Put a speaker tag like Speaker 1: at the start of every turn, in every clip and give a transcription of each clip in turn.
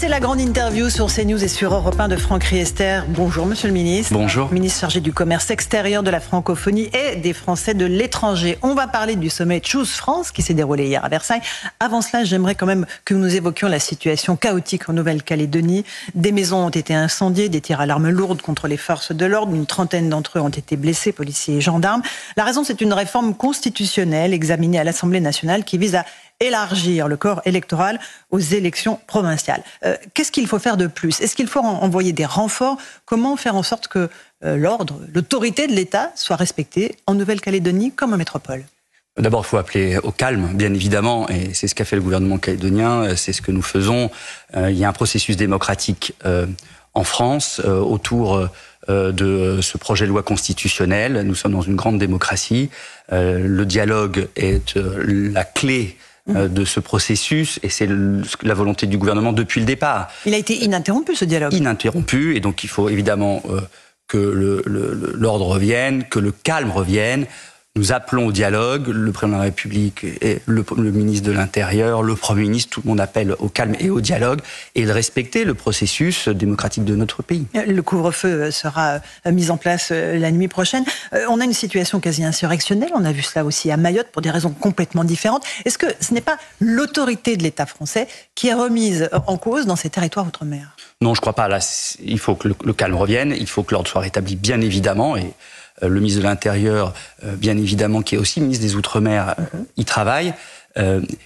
Speaker 1: C'est la grande interview sur CNews et sur Europe 1 de Franck Riester. Bonjour Monsieur le Ministre.
Speaker 2: Bonjour.
Speaker 1: Ministre chargé du commerce extérieur, de la francophonie et des Français de l'étranger. On va parler du sommet Choose France qui s'est déroulé hier à Versailles. Avant cela, j'aimerais quand même que nous évoquions la situation chaotique en Nouvelle-Calédonie. Des maisons ont été incendiées, des tirs à l'arme lourde contre les forces de l'ordre. Une trentaine d'entre eux ont été blessés, policiers et gendarmes. La raison, c'est une réforme constitutionnelle examinée à l'Assemblée nationale qui vise à élargir le corps électoral aux élections provinciales. Qu'est-ce qu'il faut faire de plus? Est-ce qu'il faut envoyer des renforts? Comment faire en sorte que l'ordre, l'autorité de l'État soit respectée en Nouvelle-Calédonie comme en métropole?
Speaker 2: D'abord, il faut appeler au calme, bien évidemment, et c'est ce qu'a fait le gouvernement calédonien, c'est ce que nous faisons. Il y a un processus démocratique en France autour de ce projet de loi constitutionnel. Nous sommes dans une grande démocratie. Le dialogue est la clé de ce processus, et c'est la volonté du gouvernement depuis le départ.
Speaker 1: Il a été ininterrompu, ce dialogue.
Speaker 2: Ininterrompu, et donc il faut évidemment que l'ordre revienne, que le calme revienne. Nous appelons au dialogue, le président de la République et le ministre de l'Intérieur, le Premier ministre, tout le monde appelle au calme et au dialogue, et de respecter le processus démocratique de notre pays. Le
Speaker 1: couvre-feu sera mis en place la nuit prochaine. On a une situation quasi insurrectionnelle, on a vu cela aussi à Mayotte pour des raisons complètement différentes. Est-ce que ce n'est pas l'autorité de l'État français qui est remise en cause dans ces territoires outre-mer?
Speaker 2: Non, je ne crois pas. Là, il faut que le calme revienne, il faut que l'ordre soit rétabli, bien évidemment, et le ministre de l'Intérieur, bien évidemment, qui est aussi ministre des Outre-mer, y travaille.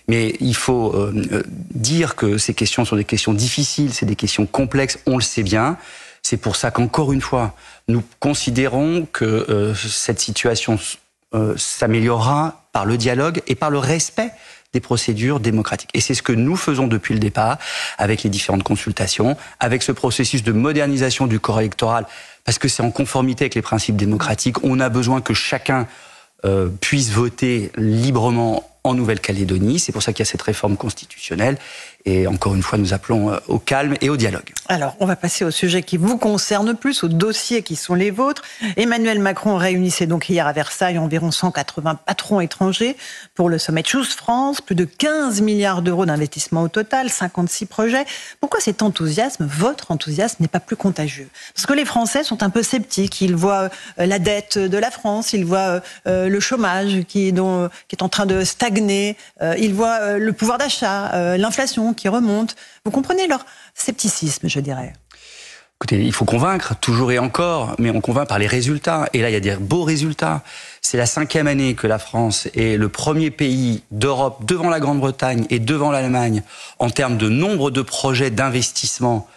Speaker 2: Mais il faut dire que ces questions sont des questions difficiles, c'est des questions complexes, on le sait bien. C'est pour ça qu'encore une fois, nous considérons que cette situation s'améliorera par le dialogue et par le respect des procédures démocratiques. Et c'est ce que nous faisons depuis le départ, avec les différentes consultations, avec ce processus de modernisation du corps électoral, parce que c'est en conformité avec les principes démocratiques. On a besoin que chacun puisse voter librement en Nouvelle-Calédonie. C'est pour ça qu'il y a cette réforme constitutionnelle. Et encore une fois, nous appelons au calme et au dialogue.
Speaker 1: Alors, on va passer au sujet qui vous concerne plus, aux dossiers qui sont les vôtres. Emmanuel Macron réunissait donc hier à Versailles environ 180 patrons étrangers pour le sommet Choose France. Plus de 15 milliards d'euros d'investissement au total, 56 projets. Pourquoi cet enthousiasme, votre enthousiasme, n'est pas plus contagieux? Parce que les Français sont un peu sceptiques. Ils voient la dette de la France, ils voient le chômage qui est en train de stagner, ils voient le pouvoir d'achat, l'inflation qui remonte. Vous comprenez leur scepticisme, je dirais.
Speaker 2: Écoutez, il faut convaincre, toujours et encore, mais on convainc par les résultats. Et là, il y a des beaux résultats. C'est la 5e année que la France est le premier pays d'Europe, devant la Grande-Bretagne et devant l'Allemagne, en termes de nombre de projets d'investissement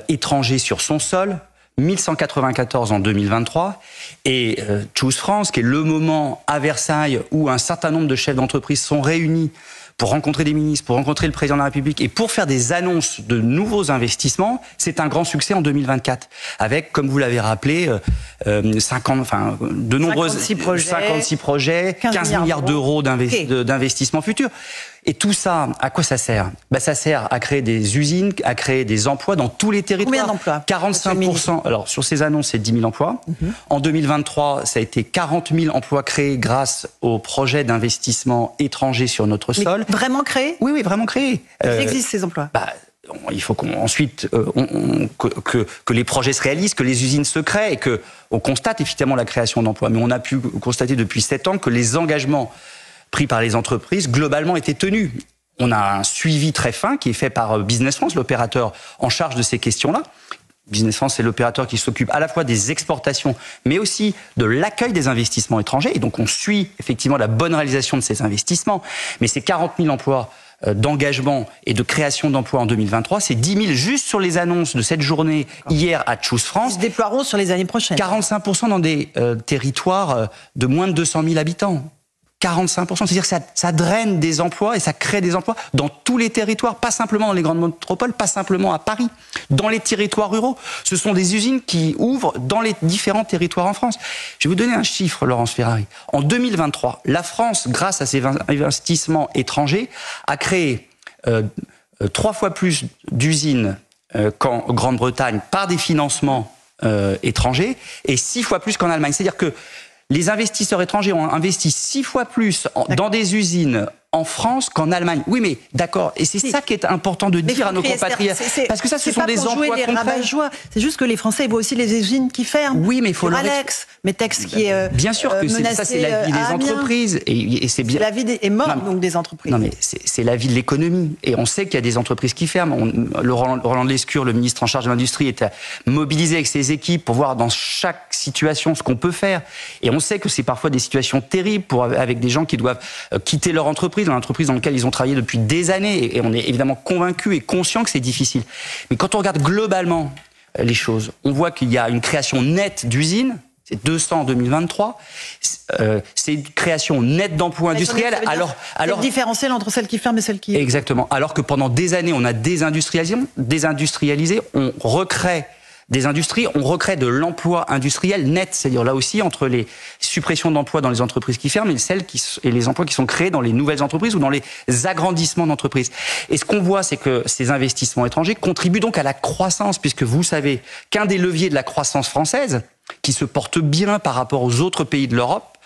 Speaker 2: étrangers sur son sol. 1194 en 2023, et Choose France, qui est le moment à Versailles où un certain nombre de chefs d'entreprise sont réunis pour rencontrer des ministres, pour rencontrer le président de la République et pour faire des annonces de nouveaux investissements, c'est un grand succès en 2024. Avec, comme vous l'avez rappelé, 56 projets, 15 milliards d'euros d'investissements futurs. Et tout ça, à quoi ça sert? Ça sert à créer des usines, à créer des emplois dans tous les territoires.
Speaker 1: Combien d'emplois?
Speaker 2: 45%. Alors, sur ces annonces, c'est 10 000 emplois. En 2023, ça a été 40 000 emplois créés grâce aux projets d'investissement étrangers sur notre sol.
Speaker 1: Vraiment créés?
Speaker 2: Oui, vraiment créés.
Speaker 1: Ils existent, ces emplois?
Speaker 2: Il faut ensuite que les projets se réalisent, que les usines se créent et qu'on constate effectivement la création d'emplois. Mais on a pu constater depuis 7 ans que les engagements pris par les entreprises, globalement, étaient tenus. On a un suivi très fin qui est fait par Business France, l'opérateur en charge de ces questions-là. Business France, c'est l'opérateur qui s'occupe à la fois des exportations, mais aussi de l'accueil des investissements étrangers. Et donc, on suit effectivement la bonne réalisation de ces investissements. Mais ces 40 000 emplois d'engagement et de création d'emplois en 2023, c'est 10 000 juste sur les annonces de cette journée hier à Choose France.
Speaker 1: Ils se déploieront sur les années prochaines.
Speaker 2: 45% dans des territoires de moins de 200 000 habitants. 45%, c'est-à-dire que ça draine des emplois et ça crée des emplois dans tous les territoires, pas simplement dans les grandes métropoles, pas simplement à Paris, dans les territoires ruraux. Ce sont des usines qui ouvrent dans les différents territoires en France. Je vais vous donner un chiffre, Laurence Ferrari. En 2023, la France, grâce à ses investissements étrangers, a créé 3 fois plus d'usines qu'en Grande-Bretagne par des financements étrangers et 6 fois plus qu'en Allemagne. C'est-à-dire que les investisseurs étrangers ont investi 6 fois plus dans des usines en France qu'en Allemagne. Oui, mais d'accord. Et c'est ça qui est important de dire à nos compatriotes. Parce que ça, ce sont des emplois concrets.
Speaker 1: C'est juste que les Français voient aussi les usines qui ferment.
Speaker 2: Oui, mais il faut
Speaker 1: Alex, Metex qui est
Speaker 2: bien sûr que ça, c'est la vie des entreprises. Et c'est bien.
Speaker 1: La vie est morte, donc, des entreprises.
Speaker 2: Non, mais c'est la vie de l'économie. Et on sait qu'il y a des entreprises qui ferment. Roland Lescure, le ministre en charge de l'industrie, est mobilisé avec ses équipes pour voir dans chaque situation ce qu'on peut faire. Et on sait que c'est parfois des situations terribles avec des gens qui doivent quitter leur entreprise, dans l'entreprise dans laquelle ils ont travaillé depuis des années. Et on est évidemment convaincus et conscients que c'est difficile. Mais quand on regarde globalement les choses, on voit qu'il y a une création nette d'usines. C'est 200 en 2023. C'est une création nette d'emplois industriels. Alors,
Speaker 1: différentiel entre celles qui ferment et celles qui...
Speaker 2: Exactement. Alors que pendant des années, on a désindustrialisé, on recrée des industries, on recrée de l'emploi industriel net, c'est-à-dire là aussi entre les suppressions d'emplois dans les entreprises qui ferment et les emplois qui sont créés dans les nouvelles entreprises ou dans les agrandissements d'entreprises. Et ce qu'on voit, c'est que ces investissements étrangers contribuent donc à la croissance, puisque vous savez qu'un des leviers de la croissance française, qui se porte bien par rapport aux autres pays de l'Europe,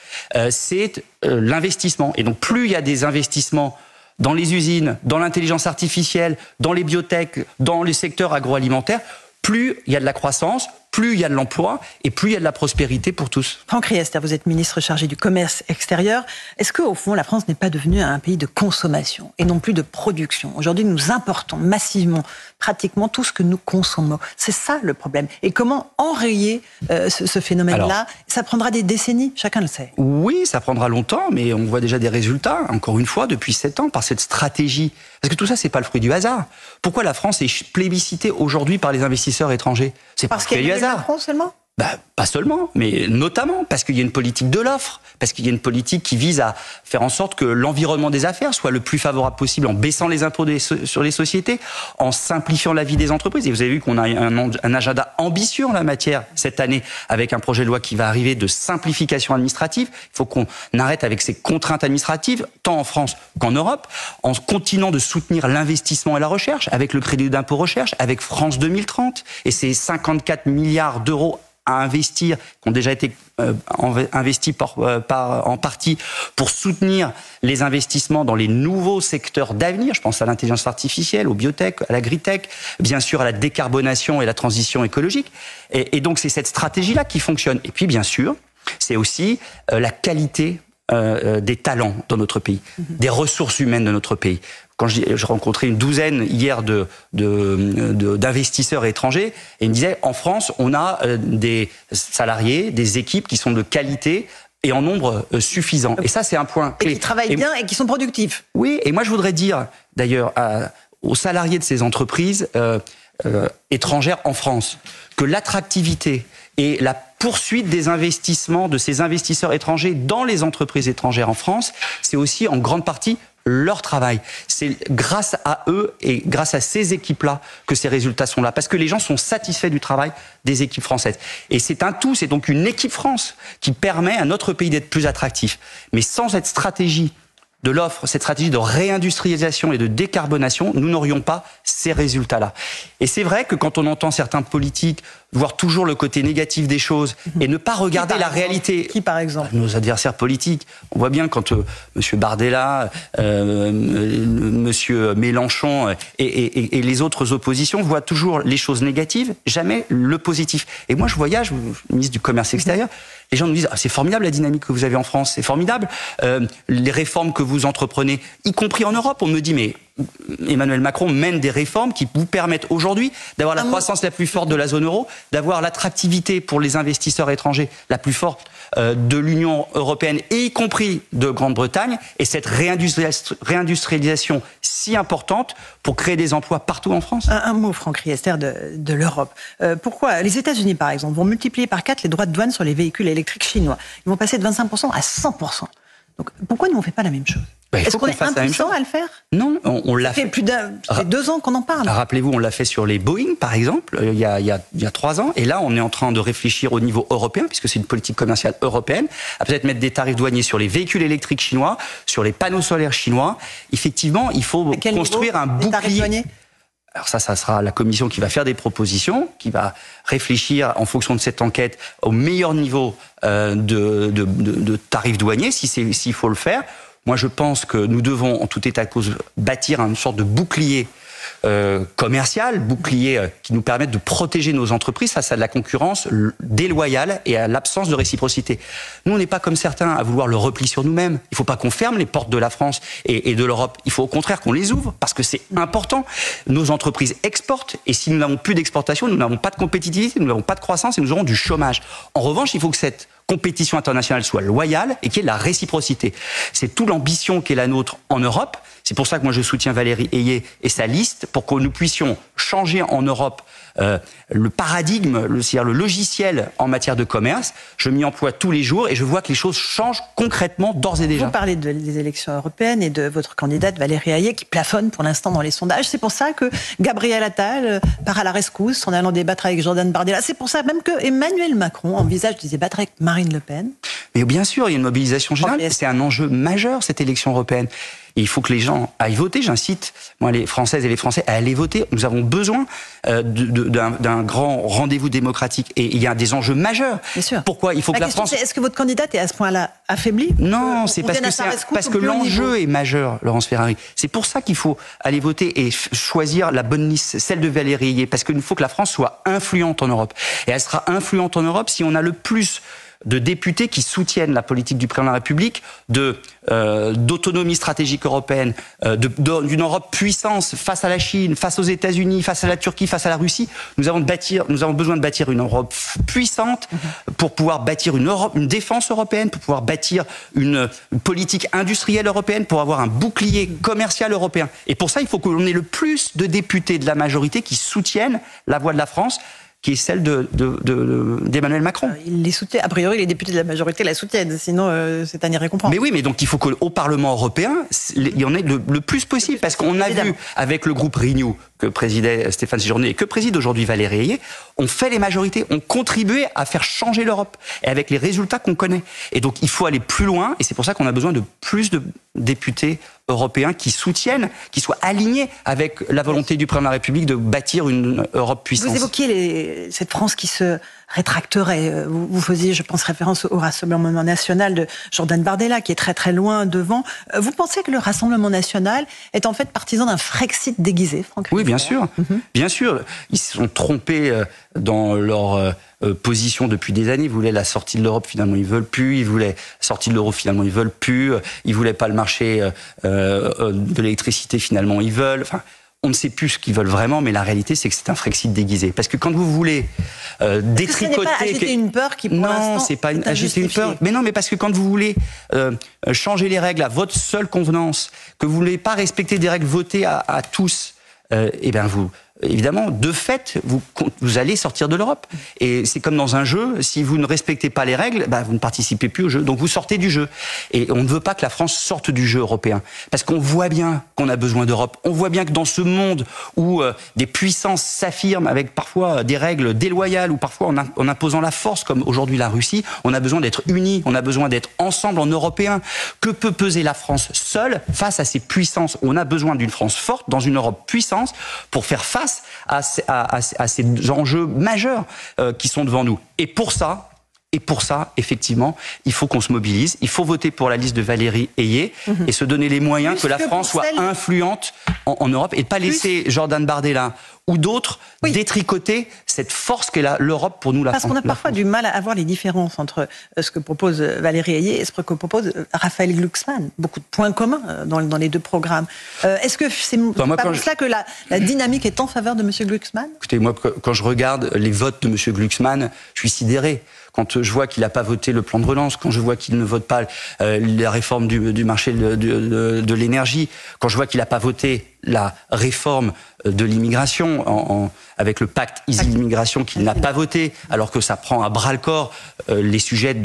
Speaker 2: c'est l'investissement. Et donc plus il y a des investissements dans les usines, dans l'intelligence artificielle, dans les biotech, dans les secteurs agroalimentaires, plus il y a de la croissance, plus il y a de l'emploi et plus il y a de la prospérité pour tous.
Speaker 1: Franck Riester, vous êtes ministre chargé du commerce extérieur. Est-ce qu'au fond, la France n'est pas devenue un pays de consommation et non plus de production? Aujourd'hui, nous importons massivement, pratiquement tout ce que nous consommons. C'est ça le problème. Et comment enrayer ce phénomène-là? Ça prendra des décennies, chacun le sait.
Speaker 2: Oui, ça prendra longtemps, mais on voit déjà des résultats, encore une fois, depuis 7 ans, par cette stratégie. Parce que tout ça, c'est pas le fruit du hasard. Pourquoi la France est plébiscitée aujourd'hui par les investisseurs étrangers? C'est parce qu'il y a du hasard.
Speaker 1: Macron seulement?
Speaker 2: Pas seulement, mais notamment parce qu'il y a une politique de l'offre, parce qu'il y a une politique qui vise à faire en sorte que l'environnement des affaires soit le plus favorable possible en baissant les impôts sur les sociétés, en simplifiant la vie des entreprises. Et vous avez vu qu'on a un agenda ambitieux en la matière cette année avec un projet de loi qui va arriver de simplification administrative. Il faut qu'on arrête avec ces contraintes administratives, tant en France qu'en Europe, en continuant de soutenir l'investissement et la recherche avec le crédit d'impôt recherche, avec France 2030 et ces 54 milliards d'euros à investir, qui ont déjà été investis en partie pour soutenir les investissements dans les nouveaux secteurs d'avenir. Je pense à l'intelligence artificielle, au biotech, à l'agritech, bien sûr à la décarbonation et la transition écologique. Et donc c'est cette stratégie-là qui fonctionne. Et puis bien sûr, c'est aussi la qualité des talents dans notre pays, des ressources humaines de notre pays. Quand j'ai rencontré une douzaine hier d'investisseurs étrangers, et ils me disaient, en France, on a des salariés, des équipes qui sont de qualité et en nombre suffisant. Et ça, c'est un point clé.
Speaker 1: Et qui travaillent bien et qui sont productifs.
Speaker 2: Oui, et moi, je voudrais dire, d'ailleurs, aux salariés de ces entreprises étrangères en France, que l'attractivité et la poursuite des investissements de ces investisseurs étrangers dans les entreprises étrangères en France, c'est aussi en grande partie leur travail. C'est grâce à eux et grâce à ces équipes-là que ces résultats sont là. Parce que les gens sont satisfaits du travail des équipes françaises. Et c'est un tout, c'est donc une équipe France qui permet à notre pays d'être plus attractif. Mais sans cette stratégie de l'offre, cette stratégie de réindustrialisation et de décarbonation, nous n'aurions pas ces résultats-là. Et c'est vrai que quand on entend certains politiques voir toujours le côté négatif des choses et ne pas regarder la réalité...
Speaker 1: Qui, par exemple?
Speaker 2: Nos adversaires politiques. On voit bien quand M. Bardella, M. Mélenchon et les autres oppositions voient toujours les choses négatives, jamais le positif. Et moi, je voyage, ministre du Commerce extérieur, les gens nous disent « c'est formidable la dynamique que vous avez en France, c'est formidable les réformes que vous entreprenez, y compris en Europe. » On me dit « mais Emmanuel Macron mène des réformes qui vous permettent aujourd'hui d'avoir la croissance la plus forte de la zone euro, d'avoir l'attractivité pour les investisseurs étrangers la plus forte de l'Union européenne, et y compris de Grande-Bretagne, et cette réindustrialisation si importante pour créer des emplois partout en France.
Speaker 1: Un mot, Franck Riester, de l'Europe. Pourquoi les États-Unis, par exemple, vont multiplier par 4 les droits de douane sur les véhicules électriques chinois? Ils vont passer de 25% à 100%. Donc pourquoi nous on ne fait pas la même chose? Est-ce qu'on est impuissant à le faire?
Speaker 2: Non, on l'a fait.
Speaker 1: Ça fait 2 ans qu'on en parle.
Speaker 2: Rappelez-vous, on l'a fait sur les Boeing, par exemple, il y a 3 ans. Et là, on est en train de réfléchir au niveau européen, puisque c'est une politique commerciale européenne, à peut-être mettre des tarifs douaniers sur les véhicules électriques chinois, sur les panneaux solaires chinois. Effectivement, il faut construire un bouclier. Alors ça sera la commission qui va faire des propositions, qui va réfléchir en fonction de cette enquête au meilleur niveau de tarifs douaniers, s'il faut le faire. Moi, je pense que nous devons, en tout état de cause, bâtir une sorte de bouclier commercial, bouclier qui nous permette de protéger nos entreprises face à de la concurrence déloyale et à l'absence de réciprocité. Nous, on n'est pas comme certains à vouloir le repli sur nous-mêmes. Il ne faut pas qu'on ferme les portes de la France et de l'Europe. Il faut au contraire qu'on les ouvre parce que c'est important. Nos entreprises exportent et si nous n'avons plus d'exportation, nous n'avons pas de compétitivité, nous n'avons pas de croissance et nous aurons du chômage. En revanche, il faut que cette compétition internationale soit loyale et qu'il y ait de la réciprocité. C'est toute l'ambition qui est la nôtre en Europe. C'est pour ça que moi je soutiens Valérie Ayé et sa liste pour que nous puissions changer en Europe le paradigme, c'est-à-dire le logiciel en matière de commerce. Je m'y emploie tous les jours et je vois que les choses changent concrètement d'ores et déjà.
Speaker 1: Vous parlez des élections européennes et de votre candidate Valérie Ayé qui plafonne pour l'instant dans les sondages. C'est pour ça que Gabriel Attal part à la rescousse en allant débattre avec Jordan Bardella. C'est pour ça même que Emmanuel Macron envisage de débattre avec Marine Le Pen.
Speaker 2: Mais bien sûr, il y a une mobilisation générale. C'est un enjeu majeur, cette élection européenne. Et il faut que les gens aillent voter. J'incite, moi, les Françaises et les Français à aller voter. Nous avons besoin d'un grand rendez-vous démocratique. Et il y a des enjeux majeurs.
Speaker 1: Bien sûr.
Speaker 2: Pourquoi il faut que la France...
Speaker 1: Est-ce que votre candidate est à ce point-là affaiblie?
Speaker 2: Non, c'est parce que l'enjeu est majeur, Laurence Ferrari. C'est pour ça qu'il faut aller voter et choisir la bonne liste, celle de Valérie Ayé. Parce qu'il faut que la France soit influente en Europe. Et elle sera influente en Europe si on a le plus de députés qui soutiennent la politique du président de la République, d'autonomie stratégique européenne, d'une Europe puissance face à la Chine, face aux États-Unis, face à la Turquie, face à la Russie. Nous avons besoin de bâtir une Europe puissante pour pouvoir bâtir une défense européenne, pour pouvoir bâtir une politique industrielle européenne, pour avoir un bouclier commercial européen. Et pour ça, il faut qu'on ait le plus de députés de la majorité qui soutiennent la voix de la France, qui est celle d'Emmanuel Macron.
Speaker 1: Il les soutient. A priori, les députés de la majorité la soutiennent, sinon c'est à n'y rien comprendre.
Speaker 2: Mais oui, mais donc il faut qu'au Parlement européen, il y en ait le plus possible, parce qu'on a vu avec le groupe Renew que présidait Stéphane Séjourné et que préside aujourd'hui Valérie Ayé, on fait les majorités, on contribuait à faire changer l'Europe, et avec les résultats qu'on connaît. Et donc il faut aller plus loin, et c'est pour ça qu'on a besoin de plus de députés européens qui soutiennent, qui soient alignés avec la volonté du président de la République de bâtir une Europe puissante.
Speaker 1: Vous évoquiez cette France qui se rétracterait. Vous faisiez, je pense, référence au Rassemblement national de Jordan Bardella, qui est très très loin devant. Vous pensez que le Rassemblement national est en fait partisan d'un Frexit déguisé, Franck?
Speaker 2: Oui, bien sûr. Bien sûr. Ils se sont trompés dans leur position depuis des années. Ils voulaient la sortie de l'Europe, finalement ils veulent plus. Ils voulaient la sortie de l'euro, finalement ils veulent plus. Ils voulaient pas le marché de l'électricité, finalement ils veulent. Enfin, on ne sait plus ce qu'ils veulent vraiment, mais la réalité, c'est que c'est un Frexit déguisé. Parce que quand vous voulez détricoter...
Speaker 1: Ce n'est pas agiter une peur qui, pour l'instant...
Speaker 2: Non, c'est pas agiter une peur. Mais non, mais parce que quand vous voulez changer les règles à votre seule convenance, que vous ne voulez pas respecter des règles votées à tous, eh bien vous... Évidemment, de fait, vous allez sortir de l'Europe. Et c'est comme dans un jeu, si vous ne respectez pas les règles, vous ne participez plus au jeu. Donc vous sortez du jeu. Et on ne veut pas que la France sorte du jeu européen. Parce qu'on voit bien qu'on a besoin d'Europe. On voit bien que dans ce monde où des puissances s'affirment avec parfois des règles déloyales ou parfois en imposant la force, comme aujourd'hui la Russie, on a besoin d'être unis, on a besoin d'être ensemble en Européens. Que peut peser la France seule face à ces puissances? On a besoin d'une France forte dans une Europe puissance pour faire face à ces enjeux majeurs qui sont devant nous. Et pour ça, effectivement, il faut qu'on se mobilise. Il faut voter pour la liste de Valérie Ayé et se donner les moyens que la France soit influente en Europe et de ne pas laisser Jordan Bardella ou d'autres détricoter cette force qu'est l'Europe pour nous, la France.
Speaker 1: Parce qu'on a parfois du mal à voir les différences entre ce que propose Valérie Ayé et ce que propose Raphaël Glucksmann. Beaucoup de points communs dans les deux programmes. Est-ce que c'est pas pour cela que la dynamique est en faveur de M. Glucksmann?
Speaker 2: Écoutez, moi, quand je regarde les votes de M. Glucksmann, je suis sidéré. Quand je vois qu'il n'a pas voté le plan de relance, quand je vois qu'il ne vote pas la réforme du marché de l'énergie, quand je vois qu'il n'a pas voté la réforme de l'immigration avec le pacte Easy-Immigration qu'il n'a pas voté, alors que ça prend à bras-le-corps les sujets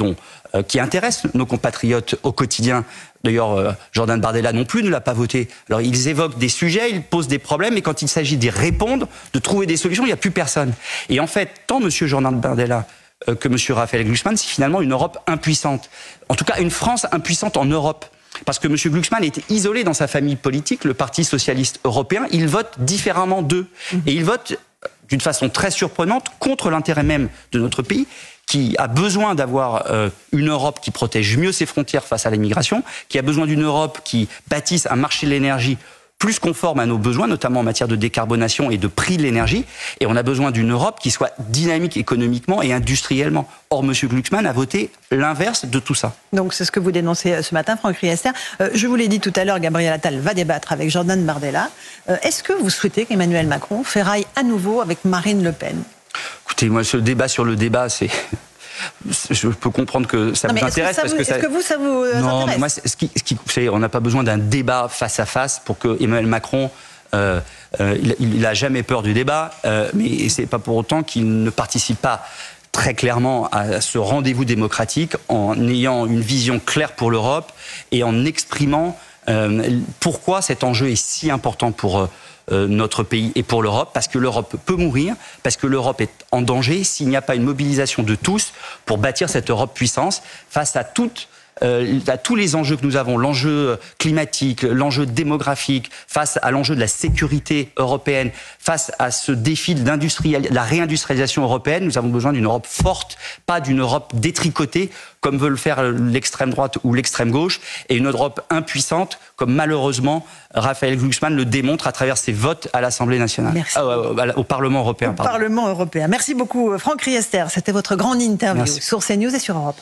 Speaker 2: qui intéressent nos compatriotes au quotidien. D'ailleurs, Jordan Bardella non plus ne l'a pas voté. Alors ils évoquent des sujets, ils posent des problèmes, mais quand il s'agit d'y répondre, de trouver des solutions, il n'y a plus personne. Et en fait, tant M. Jordan Bardella que M. Raphaël Glucksmann, c'est finalement une Europe impuissante. En tout cas, une France impuissante en Europe. Parce que M. Glucksmann était isolé dans sa famille politique, le Parti socialiste européen. Il vote différemment d'eux. Et il vote d'une façon très surprenante contre l'intérêt même de notre pays, qui a besoin d'avoir une Europe qui protège mieux ses frontières face à l'immigration, qui a besoin d'une Europe qui bâtisse un marché de l'énergie plus conforme à nos besoins, notamment en matière de décarbonation et de prix de l'énergie. Et on a besoin d'une Europe qui soit dynamique économiquement et industriellement. Or, M. Glucksmann a voté l'inverse de tout ça.
Speaker 1: Donc, c'est ce que vous dénoncez ce matin, Franck Riester. Je vous l'ai dit tout à l'heure, Gabriel Attal va débattre avec Jordan Bardella. Est-ce que vous souhaitez qu'Emmanuel Macron ferraille à nouveau avec Marine Le Pen?
Speaker 2: Écoutez, moi, ce débat sur le débat, c'est... Je peux comprendre que ça vous intéresse parce que
Speaker 1: est-ce que ça vous
Speaker 2: non,
Speaker 1: intéresse?
Speaker 2: mais moi, vous savez, on n'a pas besoin d'un débat face à face pour que Emmanuel Macron, il n'a jamais peur du débat, mais c'est pas pour autant qu'il ne participe pas très clairement à ce rendez-vous démocratique en ayant une vision claire pour l'Europe et en exprimant pourquoi cet enjeu est si important pour notre pays et pour l'Europe, parce que l'Europe peut mourir, parce que l'Europe est en danger s'il n'y a pas une mobilisation de tous pour bâtir cette Europe puissance face à tous les enjeux que nous avons, l'enjeu climatique, l'enjeu démographique, face à l'enjeu de la sécurité européenne, face à ce défi de la réindustrialisation européenne. Nous avons besoin d'une Europe forte, pas d'une Europe détricotée, comme veut le faire l'extrême droite ou l'extrême gauche, et une Europe impuissante, comme malheureusement Raphaël Glucksmann le démontre à travers ses votes à l'Assemblée nationale, au Parlement européen.
Speaker 1: Parlement européen. Merci beaucoup, Franck Riester. C'était votre grande interview sur CNews et sur Europe.